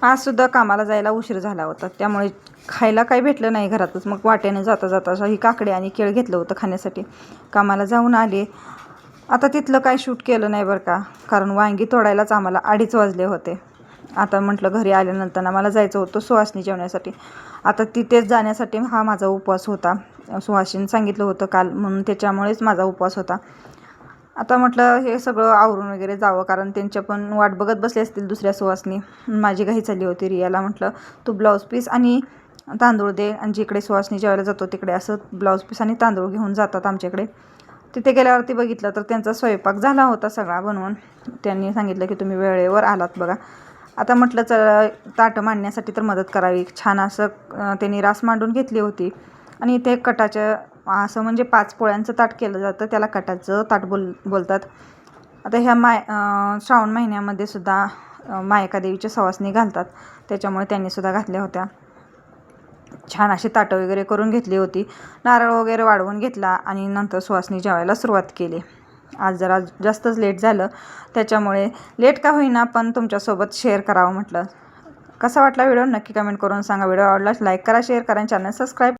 आजसुद्धा कामाला जायला उशीर झाला होता, त्यामुळे खायला काही भेटलं नाही घरातच. मग वाट्याने जाता जाता ही काकडे आणि केळ घेतलं होतं खाण्यासाठी. कामाला जाऊन आले. आता तिथलं काय शूट केलं नाही बरं का, कारण वांगी तोडायलाच आम्हाला 2:30 वाजले होते. आता म्हटलं घरी आल्यानंतर ना मला जायचं होतं सुहासनी जेवण्यासाठी. आता तिथेच जाण्यासाठी हा माझा उपवास होता. सुहासनी सांगितलं होतं काल, म्हणून त्याच्यामुळेच माझा उपवास होता. आता म्हटलं हे सगळं आवरून वगैरे जावं, कारण त्यांच्या पण वाट बघत बसले असतील दुसऱ्या सुवासनी. माझी घाई चालली होती. रियाला म्हटलं तू ब्लाऊज पीस आणि तांदूळ दे, आणि जिकडे सुहासनी जेवायला जातो तिकडे असं ब्लाऊज पीस आणि तांदूळ घेऊन जातात आमच्याकडे. तिथे गेल्यावरती बघितलं तर त्यांचा स्वयंपाक झाला होता सगळा बनवून. त्यांनी सांगितलं की तुम्ही वेळेवर आलात बघा. आता म्हटलं चला ताटं मांडण्यासाठी तर मदत करावी. छान असं त्यांनी रास मांडून घेतली होती. आणि इथे कटाचं असं म्हणजे 5 पोळ्यांचं ताट केलं जातं, त्याला कटाचं ताट बोलतात. आता ह्या श्रावण महिन्यामध्ये सुद्धा मायका देवीच्या सवासणी घालतात, त्याच्यामुळे त्यांनीसुद्धा घातल्या होत्या. छान अशी ताटं वगैरे करून घेतली होती. नारळ वगैरे वाढवून घेतला आणि नंतर सुहासनी जेवायला सुरुवात केली. आज जरा जास्तच लेट झालं, त्याच्यामुळे लेट का होईना पण तुमच्यासोबत शेअर करावं म्हटलं. कसा वाटला व्हिडिओ नक्की कमेंट करून सांगा. व्हिडिओ आवडल्यास लाईक करा, शेअर करा, चॅनल सबस्क्राईब